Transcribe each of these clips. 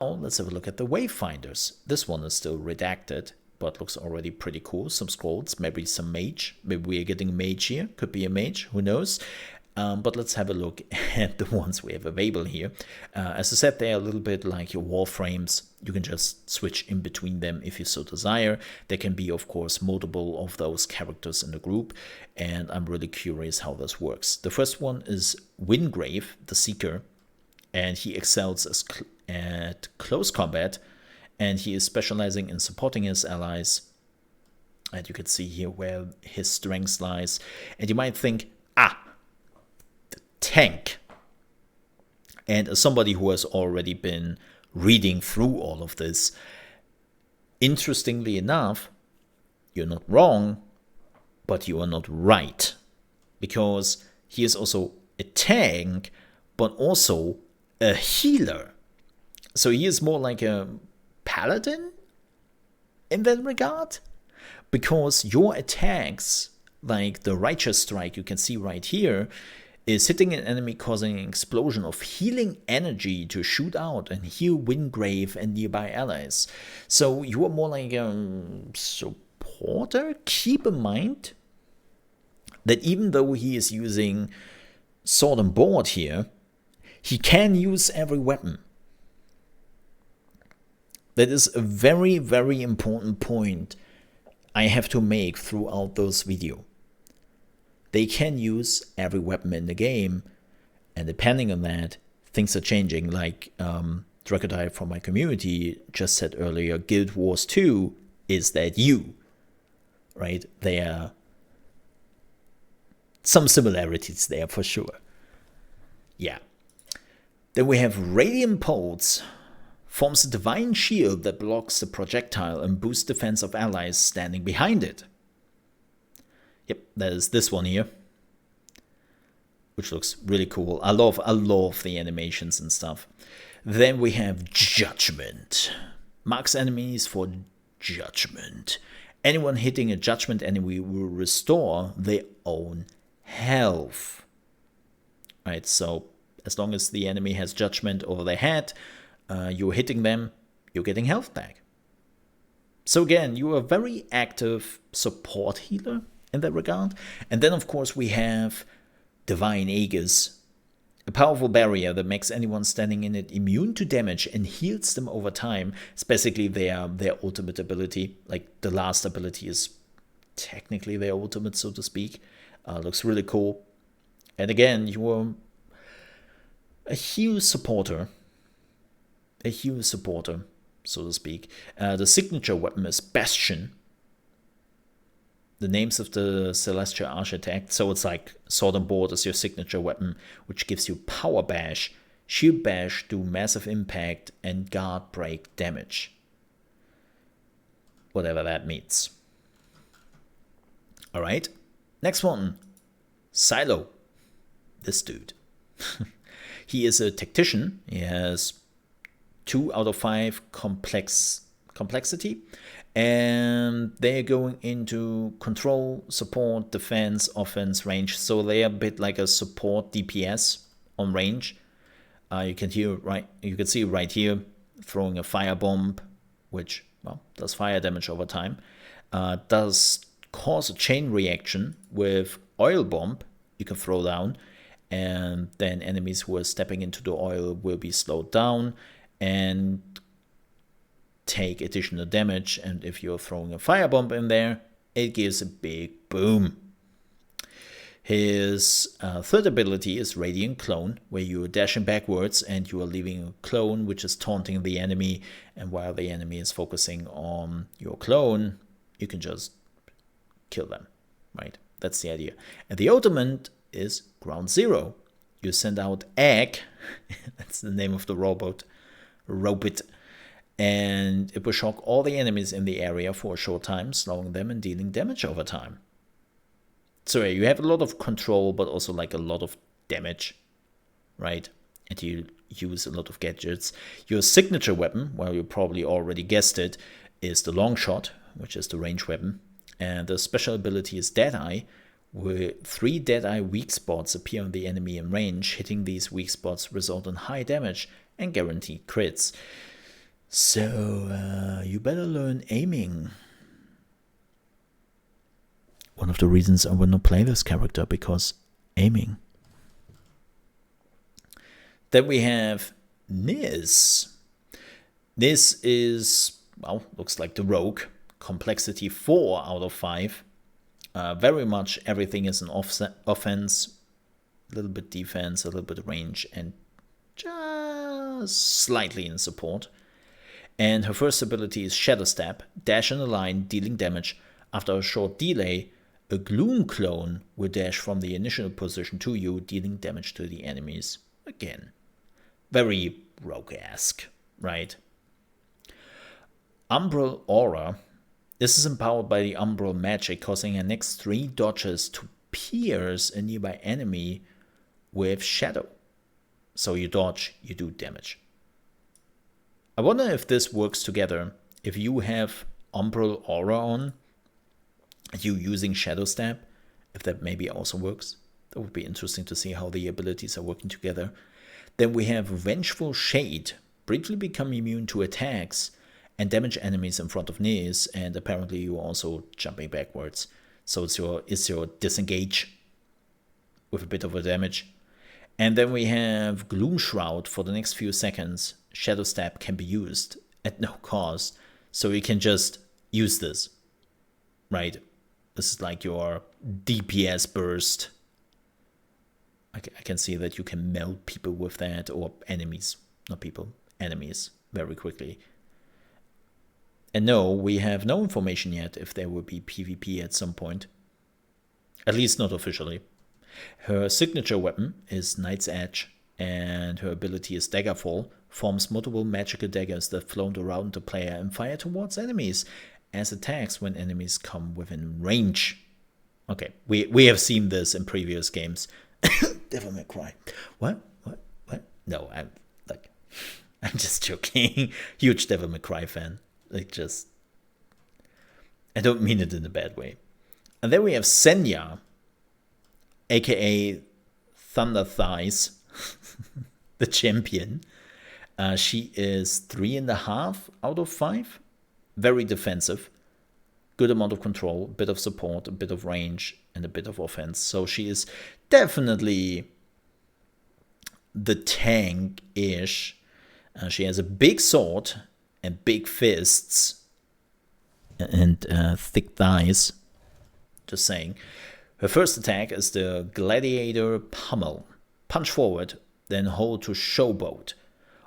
let's have a look at the Wayfinders. This one is still redacted, but looks already pretty cool. Some scrolls, maybe some mage. Maybe we are getting a mage here. Could be a mage, who knows? But let's have a look at the ones we have available here. As I said, they're a little bit like your Warframes. You can just switch in between them if you so desire. There can be, of course, multiple of those characters in the group, and I'm really curious how this works. The first one is Wingrave, the Seeker, and he excels at close combat, and he is specializing in supporting his allies. And you can see here where his strength lies. And you might think, tank. And as somebody who has already been reading through all of this, interestingly enough, you're not wrong, but you are not right. Because he is also a tank, but also a healer. So he is more like a Paladin in that regard. Because your attacks, like the Righteous Strike you can see right here, is hitting an enemy, causing an explosion of healing energy to shoot out and heal Wingrave and nearby allies. So you are more like a supporter. Keep in mind that even though he is using sword and board here, he can use every weapon. That is a very, very important point I have to make throughout those videos. They can use every weapon in the game, and depending on that, things are changing. Like Dragodite from my community just said earlier, Guild Wars 2 is that you, right? There are some similarities there for sure. Yeah. Then we have Radiant Pulse. Forms a divine shield that blocks the projectile and boosts defense of allies standing behind it. Yep, that is this one here, which looks really cool. I love the animations and stuff. Then we have Judgment. Marks enemies for Judgment. Anyone hitting a Judgment enemy will restore their own health. Right, so as long as the enemy has Judgment over their head, you're hitting them, you're getting health back. So again, you are a very active support healer in that regard. And then, of course, we have Divine Aegis, a powerful barrier that makes anyone standing in it immune to damage and heals them over time. It's basically their ultimate ability. Like, the last ability is technically their ultimate, so to speak. Looks really cool. And again, you are a heal supporter. So to speak. The signature weapon is Bastion. The names of the Celestial Architect. So it's like Sword and Board is your signature weapon, which gives you Power Bash, Shield Bash, do massive impact, and Guard Break damage. Whatever that means. Alright, next one. Silo. This dude. He is a Tactician. He has 2 out of 5 complexity. And they're going into control, support, defense, offense, range. So they're a bit like a support DPS on range. You can see right here, throwing a fire bomb, which does fire damage over time. Does cause a chain reaction with oil bomb you can throw down, and then enemies who are stepping into the oil will be slowed down and take additional damage. And if you're throwing a firebomb in there, it gives a big boom. His third ability is Radiant Clone, where you are dashing backwards and you are leaving a clone which is taunting the enemy, and while the enemy is focusing on your clone, you can just kill them, right? That's the idea. And the ultimate is Ground Zero. You send out Egg, that's the name of the robot, and it will shock all the enemies in the area for a short time, slowing them and dealing damage over time. So you have a lot of control, but also like a lot of damage, right? And you use a lot of gadgets. Your signature weapon, well, you probably already guessed it, is the long shot, which is the range weapon. And the special ability is Deadeye, where 3 Deadeye weak spots appear on the enemy in range. Hitting these weak spots result in high damage and guaranteed crits. So, you better learn aiming. One of the reasons I will not play this character, because aiming. Then we have Niss. Niss is, well, looks like the rogue. Complexity 4 out of 5. Very much everything is an offense, a little bit defense, a little bit range, and just slightly in support. And her first ability is Shadow Step, dash in a line, dealing damage. After a short delay, a Gloom clone will dash from the initial position to you, dealing damage to the enemies. Again, very rogue-esque, right? Umbral Aura. This is empowered by the Umbral magic, causing her next 3 dodges to pierce a nearby enemy with shadow. So you dodge, you do damage. I wonder if this works together. If you have Umbral Aura on, you using Shadow Step, if that maybe also works. That would be interesting to see how the abilities are working together. Then we have Vengeful Shade. Briefly become immune to attacks and damage enemies in front of Niss, and apparently you're also jumping backwards. So it's your disengage with a bit of a damage. And then we have Gloom Shroud for the next few seconds. Shadow Step can be used at no cost, so you can just use this, right? This is like your DPS burst. I can see that you can melt people with that, or enemies, not people, enemies, very quickly. And no, we have no information yet if there will be PvP at some point. At least not officially. Her signature weapon is Knight's Edge, and her ability is Daggerfall. Forms multiple magical daggers that float around the player and fire towards enemies as attacks when enemies come within range. Okay, we have seen this in previous games. Devil May Cry. What? No, I'm just joking. Huge Devil May Cry fan. I don't mean it in a bad way. And then we have Senya, aka Thunder Thighs, the champion. She is 3.5 out of 5. Very defensive. Good amount of control, a bit of support, a bit of range, and a bit of offense. So she is definitely the tank-ish. She has a big sword and big fists and thick thighs. Just saying. Her first attack is the Gladiator Pummel. Punch forward, then hold to Showboat.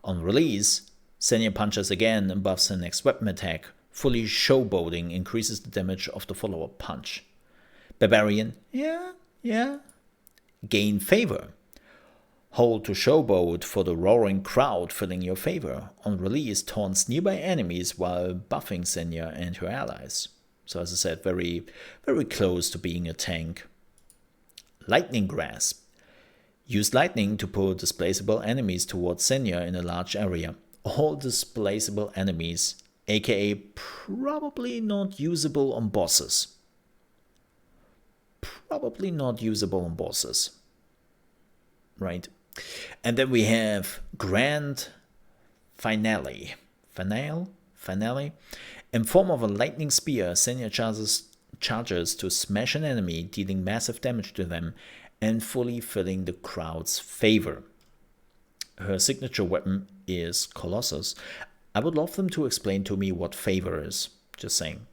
On release, Senya punches again and buffs her next weapon attack. Fully Showboating increases the damage of the follow-up punch. Barbarian, yeah. Gain favor. Hold to Showboat for the roaring crowd filling your favor. On release, taunts nearby enemies while buffing Senya and her allies. So as I said, very, very close to being a tank. Lightning Grasp. Use lightning to pull displaceable enemies towards Senya in a large area. All displaceable enemies, aka probably not usable on bosses. Right? And then we have Grand Finale. Finale? In form of a lightning spear, Senya charges to smash an enemy, dealing massive damage to them and fully filling the crowd's favor. Her signature weapon is Colossus. I would love them to explain to me what favor is. Just saying.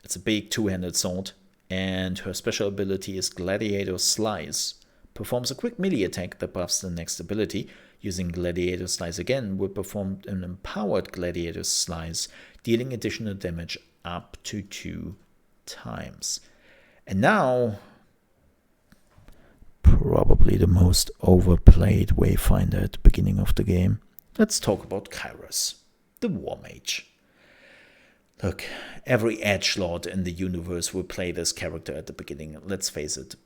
It's a big two-handed sword, and her special ability is Gladiator Slice. Performs a quick melee attack that buffs the next ability. Using Gladiator Slice again will perform an empowered Gladiator Slice, dealing additional damage up to 2 times. And now, probably the most overplayed Wayfinder at the beginning of the game. Let's talk about Kyros, the Warmage. Look, every edgelord in the universe will play this character at the beginning. Let's face it.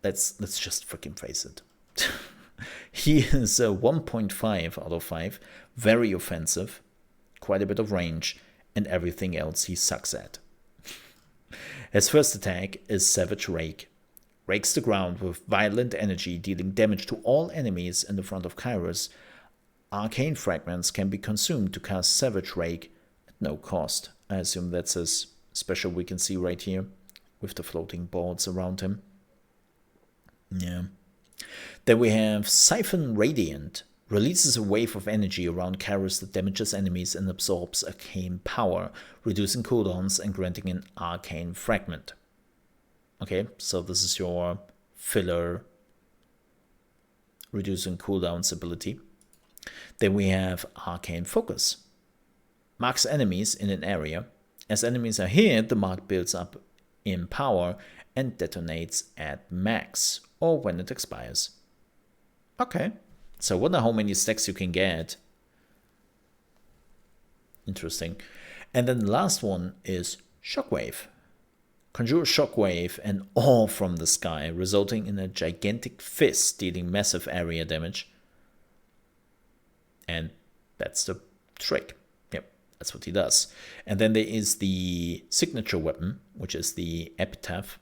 Let's just freaking face it. He is a 1.5 out of 5, very offensive, quite a bit of range, and everything else he sucks at. His first attack is Savage Rake. Rakes the ground with violent energy, dealing damage to all enemies in the front of Kyros. arcane fragments can be consumed to cast Savage Rake at no cost. I assume that's a special we can see right here with the floating boards around him. Yeah. Then we have Siphon Radiant. Releases a wave of energy around Kyros that damages enemies and absorbs arcane power, reducing cooldowns and granting an arcane fragment. Okay, so this is your filler reducing cooldowns ability. Then we have Arcane Focus. Marks enemies in an area. As enemies are hit, the mark builds up in power and detonates at max, or when it expires. Okay. So wonder how many stacks you can get. Interesting. And then the last one is Shockwave. Conjure Shockwave and awe from the sky, resulting in a gigantic fist dealing massive area damage. And that's the trick. Yep, that's what he does. And then there is the signature weapon, which is the Epitaph,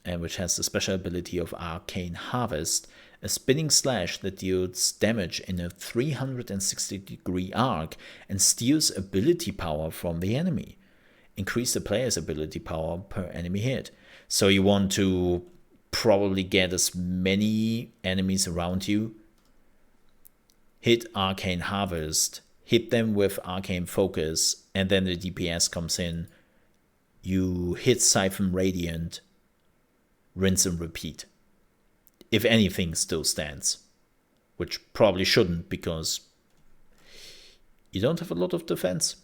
and which has the special ability of Arcane Harvest, a spinning slash that deals damage in a 360-degree arc and steals ability power from the enemy. Increase the player's ability power per enemy hit. So you want to probably get as many enemies around you, hit Arcane Harvest, hit them with Arcane Focus, and then the DPS comes in. You hit Siphon Radiant, rinse and repeat. If anything still stands, which probably shouldn't because you don't have a lot of defense.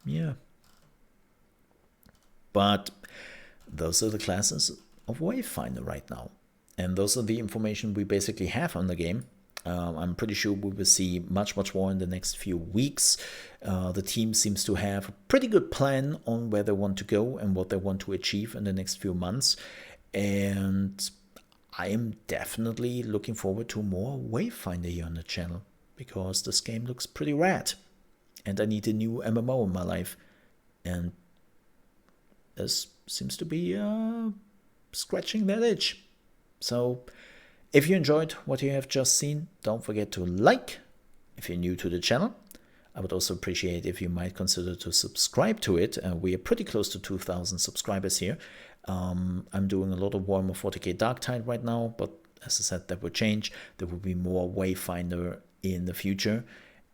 Yeah. But those are the classes of Wayfinder right now. And those are the information we basically have on the game. I'm pretty sure we will see much more in the next few weeks. The team seems to have a pretty good plan on where they want to go and what they want to achieve in the next few months. And I am definitely looking forward to more Wayfinder here on the channel, because this game looks pretty rad. And I need a new MMO in my life. And this seems to be scratching that itch. So if you enjoyed what you have just seen, don't forget to like if you're new to the channel. I would also appreciate if you might consider to subscribe to it. We are pretty close to 2,000 subscribers here. I'm doing a lot of Warhammer 40k Darktide right now, but as I said, that will change. There will be more Wayfinder in the future.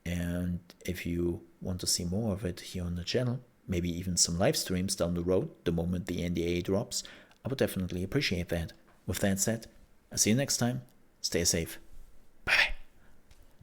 And if you want to see more of it here on the channel, maybe even some live streams down the road, the moment the NDA drops, I would definitely appreciate that. With that said, I'll see you next time. Stay safe. Bye.